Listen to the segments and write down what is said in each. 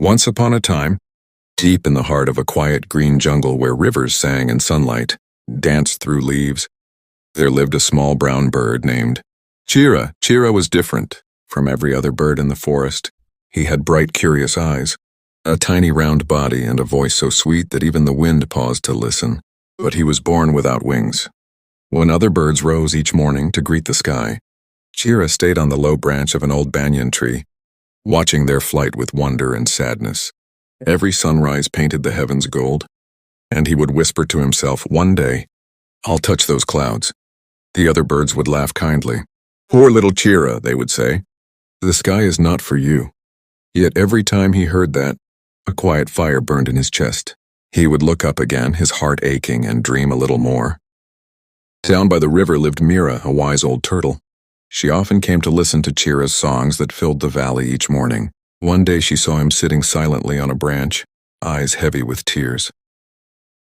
Once upon a time, deep in the heart of a quiet green jungle where rivers sang in sunlight, danced through leaves, there lived a small brown bird named Chira. Chira was different from every other bird in the forest. He had bright, curious eyes, a tiny round body, and a voice so sweet that even the wind paused to listen. But he was born without wings. When other birds rose each morning to greet the sky, Chira stayed on the low branch of an old banyan tree, watching their flight with wonder and sadness. Every sunrise painted the heavens gold, and he would whisper to himself, "One day, I'll touch those clouds." The other birds would laugh kindly. "Poor little Chira," they would say. "The sky is not for you." Yet every time he heard that, a quiet fire burned in his chest. He would look up again, his heart aching, and dream a little more. Down by the river lived Mira, a wise old turtle. She often came to listen to Chira's songs that filled the valley each morning. One day she saw him sitting silently on a branch, eyes heavy with tears.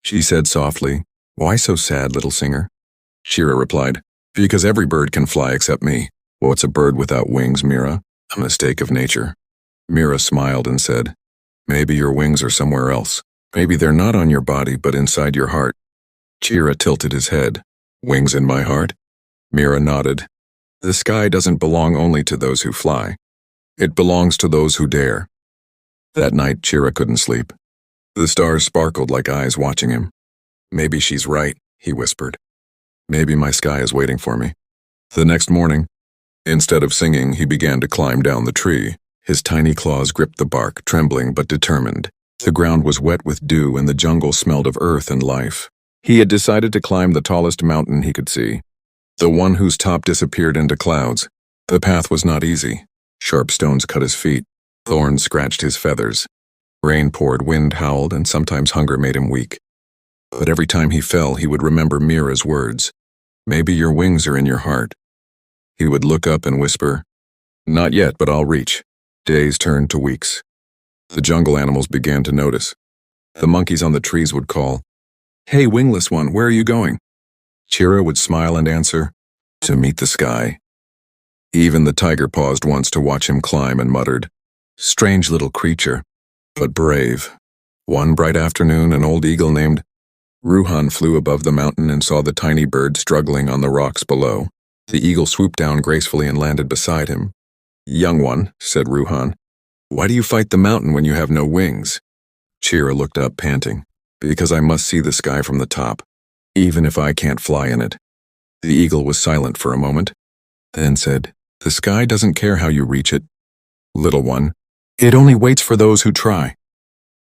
She said softly, "Why so sad, little singer?" Chira replied, "Because every bird can fly except me." "What's a bird without wings, Mira?" "A mistake of nature." Mira smiled and said, "Maybe your wings are somewhere else. Maybe they're not on your body, but inside your heart." Chira tilted his head. "Wings in my heart?" Mira nodded. "The sky doesn't belong only to those who fly. It belongs to those who dare." That night, Chira couldn't sleep. The stars sparkled like eyes watching him. "Maybe she's right," he whispered. "Maybe my sky is waiting for me." The next morning, instead of singing, he began to climb down the tree. His tiny claws gripped the bark, trembling but determined. The ground was wet with dew and the jungle smelled of earth and life. He had decided to climb the tallest mountain he could see, the one whose top disappeared into clouds. The path was not easy. Sharp stones cut his feet. Thorns scratched his feathers. Rain poured, wind howled, and sometimes hunger made him weak. But every time he fell, he would remember Mira's words. "Maybe your wings are in your heart." He would look up and whisper, "Not yet, but I'll reach." Days turned to weeks. The jungle animals began to notice. The monkeys on the trees would call, "Hey, wingless one, where are you going?" Chira would smile and answer, "To meet the sky." Even the tiger paused once to watch him climb and muttered, "Strange little creature, but brave." One bright afternoon, an old eagle named Ruhan flew above the mountain and saw the tiny bird struggling on the rocks below. The eagle swooped down gracefully and landed beside him. "Young one," said Ruhan, "why do you fight the mountain when you have no wings?" Chira looked up, panting, "Because I must see the sky from the top, even if I can't fly in it." The eagle was silent for a moment, then said, "The sky doesn't care how you reach it, little one. It only waits for those who try."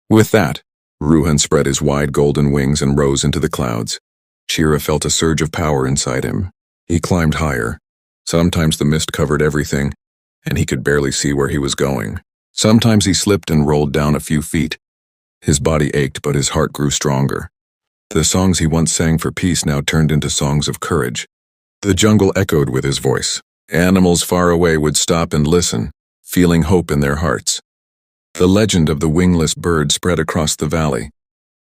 With that, Ruhan spread his wide golden wings and rose into the clouds. Chira felt a surge of power inside him. He climbed higher. Sometimes the mist covered everything, and he could barely see where he was going. Sometimes he slipped and rolled down a few feet. His body ached, but his heart grew stronger. The songs he once sang for peace now turned into songs of courage. The jungle echoed with his voice. Animals far away would stop and listen, feeling hope in their hearts. The legend of the wingless bird spread across the valley,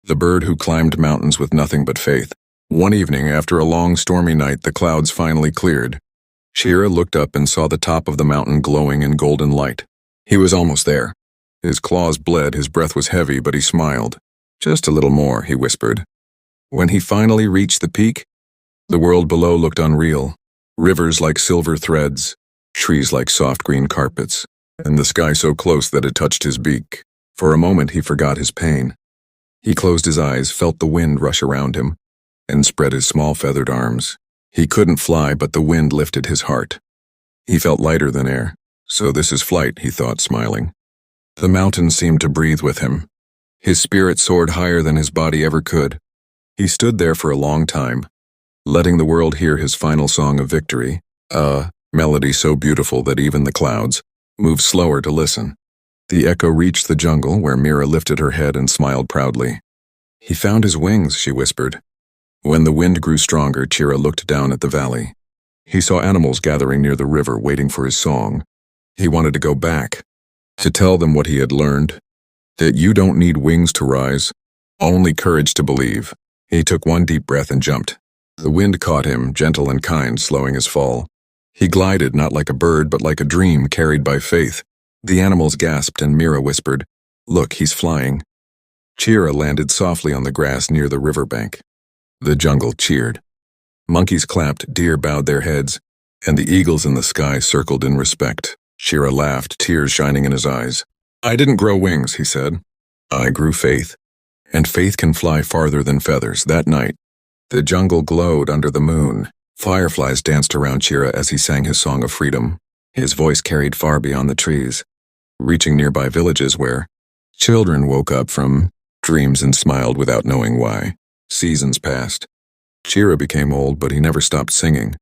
the bird who climbed mountains with nothing but faith. One evening, after a long stormy night, the clouds finally cleared. Chira looked up and saw the top of the mountain glowing in golden light. He was almost there. His claws bled, his breath was heavy, but he smiled. "Just a little more," he whispered. When he finally reached the peak, the world below looked unreal. Rivers like silver threads, trees like soft green carpets, and the sky so close that it touched his beak. For a moment he forgot his pain. He closed his eyes, felt the wind rush around him, and spread his small feathered arms. He couldn't fly, but the wind lifted his heart. He felt lighter than air. "So this is flight," he thought, smiling. The mountains seemed to breathe with him. His spirit soared higher than his body ever could. He stood there for a long time, letting the world hear his final song of victory, a melody so beautiful that even the clouds moved slower to listen. The echo reached the jungle, where Mira lifted her head and smiled proudly. "He found his wings," she whispered. When the wind grew stronger, Chira looked down at the valley. He saw animals gathering near the river, waiting for his song. He wanted to go back, to tell them what he had learned, that you don't need wings to rise, only courage to believe. He took one deep breath and jumped. The wind caught him, gentle and kind, slowing his fall. He glided, not like a bird, but like a dream carried by faith. The animals gasped, and Mira whispered, Look, he's flying. Chira landed softly on the grass near the riverbank. The jungle cheered. Monkeys clapped, deer bowed their heads, and the eagles in the sky circled in respect. Chira laughed, tears shining in his eyes. I didn't grow wings, he said. I grew faith. And faith can fly farther than feathers. That night, the jungle glowed under the moon. Fireflies danced around Chira as he sang his song of freedom. His voice carried far beyond the trees, reaching nearby villages where children woke up from dreams and smiled without knowing why. Seasons passed. Chira became old, but he never stopped singing.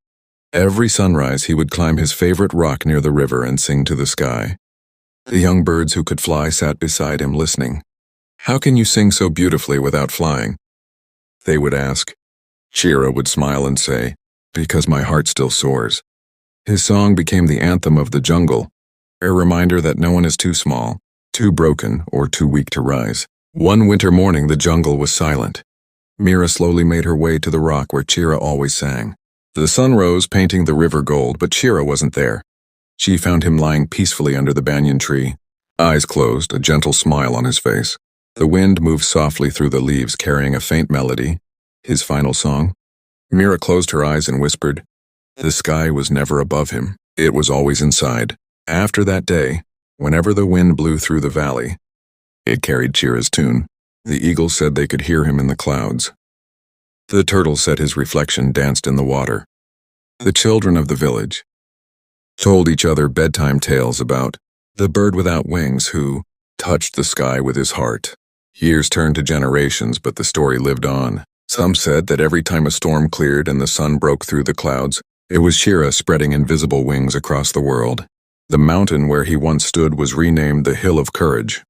Every sunrise, he would climb his favorite rock near the river and sing to the sky. The young birds who could fly sat beside him listening. How can you sing so beautifully without flying? They would ask. Chira would smile and say, because my heart still soars. His song became the anthem of the jungle, a reminder that no one is too small, too broken, or too weak to rise. One winter morning, the jungle was silent. Mira slowly made her way to the rock where Chira always sang. The sun rose, painting the river gold, but Chira wasn't there. She found him lying peacefully under the banyan tree, eyes closed, a gentle smile on his face. The wind moved softly through the leaves, carrying a faint melody, his final song. Mira closed her eyes and whispered. The sky was never above him. It was always inside. After that day, whenever the wind blew through the valley, it carried Chira's tune. The eagles said they could hear him in the clouds. The turtle said his reflection danced in the water. The children of the village told each other bedtime tales about the bird without wings who touched the sky with his heart. Years turned to generations, but the story lived on. Some said that every time a storm cleared and the sun broke through the clouds, it was Chira spreading invisible wings across the world. The mountain where he once stood was renamed the Hill of Courage.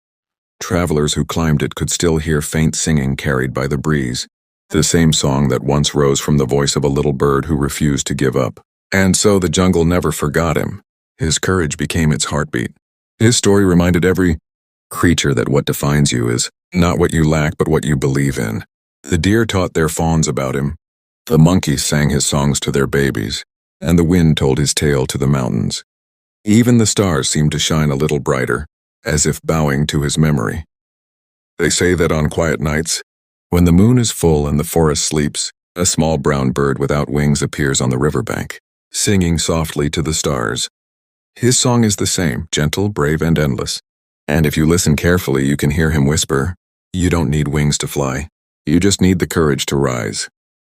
Travelers who climbed it could still hear faint singing carried by the breeze, the same song that once rose from the voice of a little bird who refused to give up. And so the jungle never forgot him. His courage became its heartbeat. His story reminded every creature that what defines you is not what you lack but what you believe in. The deer taught their fawns about him. The monkeys sang his songs to their babies, and the wind told his tale to the mountains. Even the stars seemed to shine a little brighter, as if bowing to his memory. They say that on quiet nights, when the moon is full and the forest sleeps, a small brown bird without wings appears on the riverbank, singing softly to the stars. His song is the same, gentle, brave, and endless. And if you listen carefully, you can hear him whisper, "You don't need wings to fly. You just need the courage to rise."